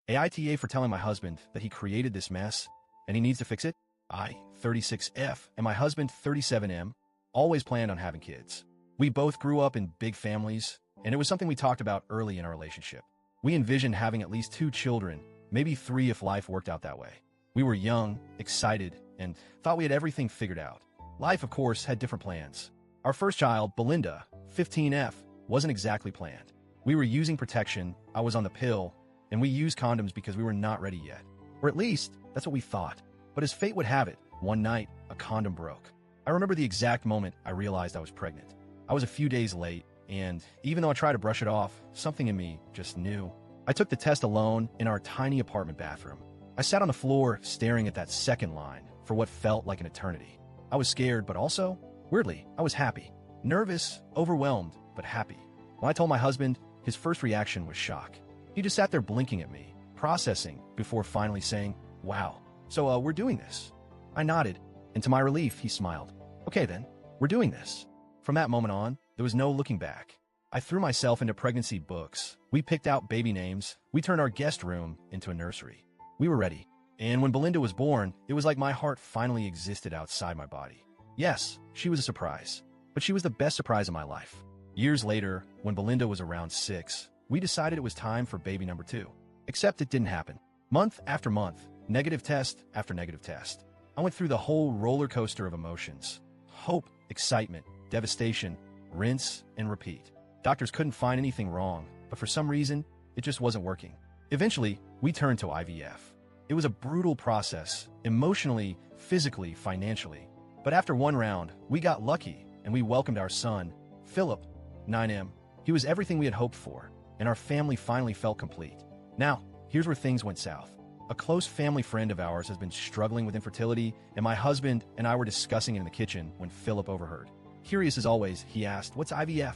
AITA for telling my husband that he created this mess and he needs to fix it. I, 36F, and my husband, 37M, always planned on having kids. We both grew up in big families, and it was something we talked about early in our relationship. We envisioned having at least 2 children, maybe 3 if life worked out that way. We were young, excited, and thought we had everything figured out. Life, of course, had different plans. Our first child, Belinda, 15F, wasn't exactly planned. We were using protection, I was on the pill, and we used condoms because we were not ready yet. Or at least, that's what we thought. But as fate would have it, one night, a condom broke. I remember the exact moment I realized I was pregnant. I was a few days late, and even though I tried to brush it off, something in me just knew. I took the test alone in our tiny apartment bathroom. I sat on the floor staring at that second line for what felt like an eternity. I was scared, but also, weirdly, I was happy. Nervous, overwhelmed, but happy. When I told my husband, his first reaction was shock. He just sat there blinking at me, processing, before finally saying, "Wow, so we're doing this." I nodded, and to my relief, he smiled. "Okay then, we're doing this." From that moment on, there was no looking back. I threw myself into pregnancy books. We picked out baby names. We turned our guest room into a nursery. We were ready. And when Belinda was born, it was like my heart finally existed outside my body. Yes, she was a surprise, but she was the best surprise of my life. Years later, when Belinda was around 6, we decided it was time for baby number 2. Except it didn't happen. Month after month, negative test after negative test. I went through the whole roller coaster of emotions. Hope, excitement, devastation, rinse and repeat. Doctors couldn't find anything wrong, but for some reason, it just wasn't working. Eventually, we turned to IVF. It was a brutal process, emotionally, physically, financially. But after one round, we got lucky, and we welcomed our son, Philip, 9M. He was everything we had hoped for, and our family finally felt complete. Now, here's where things went south. A close family friend of ours has been struggling with infertility, and my husband and I were discussing it in the kitchen when Philip overheard. Curious as always, he asked, "What's IVF?"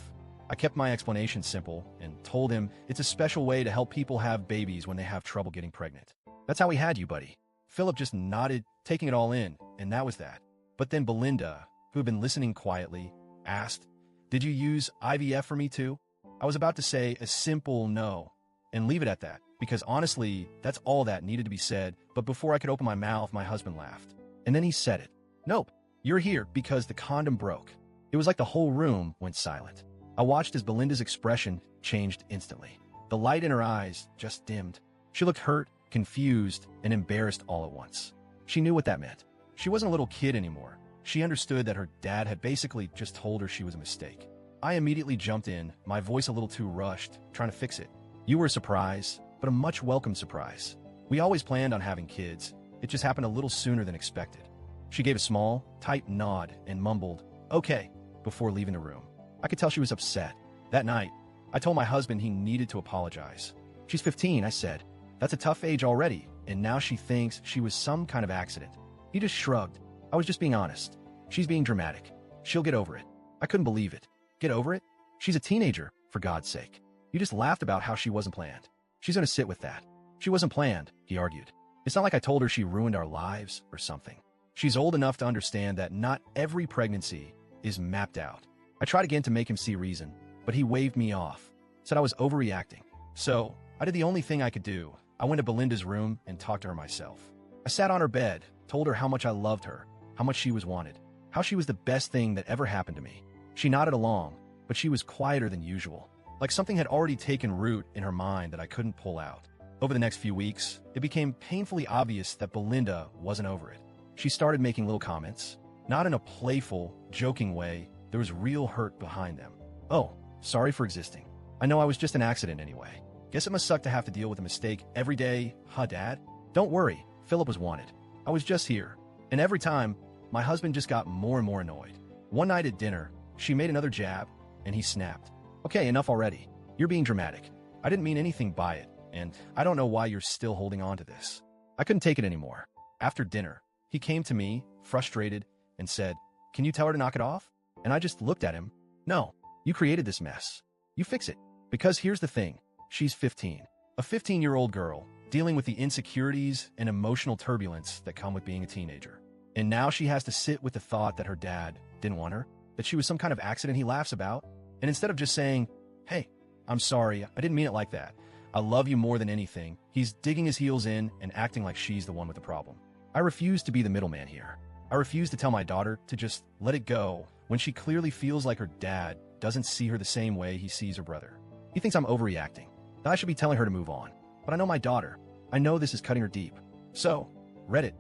I kept my explanation simple and told him it's a special way to help people have babies when they have trouble getting pregnant. "That's how we had you, buddy." Philip just nodded, taking it all in, and that was that. But then Belinda, who had been listening quietly, asked, "Did you use IVF for me too?" I was about to say a simple no and leave it at that, because honestly, that's all that needed to be said, but before I could open my mouth, my husband laughed. And then he said it. "Nope, you're here because the condom broke." It was like the whole room went silent. I watched as Belinda's expression changed instantly. The light in her eyes just dimmed. She looked hurt, confused, and embarrassed all at once. She knew what that meant. She wasn't a little kid anymore. She understood that her dad had basically just told her she was a mistake. I immediately jumped in, my voice a little too rushed, trying to fix it. "You were a surprise, but a much welcome surprise. We always planned on having kids. It just happened a little sooner than expected." She gave a small, tight nod and mumbled, "Okay," before leaving the room. I could tell she was upset. That night, I told my husband he needed to apologize. "She's 15, I said. That's a tough age already, and now she thinks she was some kind of accident." He just shrugged. "I was just being honest. She's being dramatic. She'll get over it." I couldn't believe it. Get over it? She's a teenager, for God's sake. You just laughed about how she wasn't planned. She's gonna sit with that. She wasn't planned, he argued. It's not like I told her she ruined our lives or something. She's old enough to understand that not every pregnancy is mapped out. I tried again to make him see reason, but he waved me off, said I was overreacting. So, I did the only thing I could do. I went to Belinda's room and talked to her myself. I sat on her bed, told her how much I loved her, how much she was wanted, how she was the best thing that ever happened to me. She nodded along, but she was quieter than usual, like something had already taken root in her mind that I couldn't pull out. Over the next few weeks, it became painfully obvious that Belinda wasn't over it. She started making little comments, not in a playful, joking way. There was real hurt behind them. "Oh, sorry for existing. I know I was just an accident anyway. Guess it must suck to have to deal with a mistake every day, huh, Dad? Don't worry, Philip was wanted. I was just here." And every time, my husband just got more and more annoyed. One night at dinner, she made another jab, and he snapped. "Okay, enough already. You're being dramatic. I didn't mean anything by it, and I don't know why you're still holding on to this." I couldn't take it anymore. After dinner, he came to me, frustrated, and said, "Can you tell her to knock it off?" And I just looked at him. "No, you created this mess. You fix it." Because here's the thing. She's 15. A 15-year-old girl, dealing with the insecurities and emotional turbulence that come with being a teenager. And now she has to sit with the thought that her dad didn't want her, that she was some kind of accident he laughs about. And instead of just saying, "Hey, I'm sorry, I didn't mean it like that. I love you more than anything. He's digging his heels in and acting like she's the one with the problem. I refuse to be the middleman here. I refuse to tell my daughter to just let it go when she clearly feels like her dad doesn't see her the same way he sees her brother. He thinks I'm overreacting, that I should be telling her to move on. But I know my daughter. I know this is cutting her deep. So, Reddit.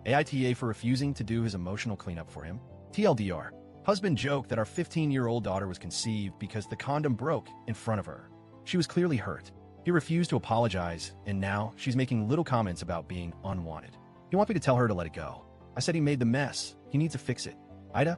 AITA for refusing to do his emotional cleanup for him. TLDR. Husband joked that our 15-year-old daughter was conceived because the condom broke in front of her. She was clearly hurt. He refused to apologize, and now she's making little comments about being unwanted. He wants me to tell her to let it go. I said he made the mess. He needs to fix it. AITA,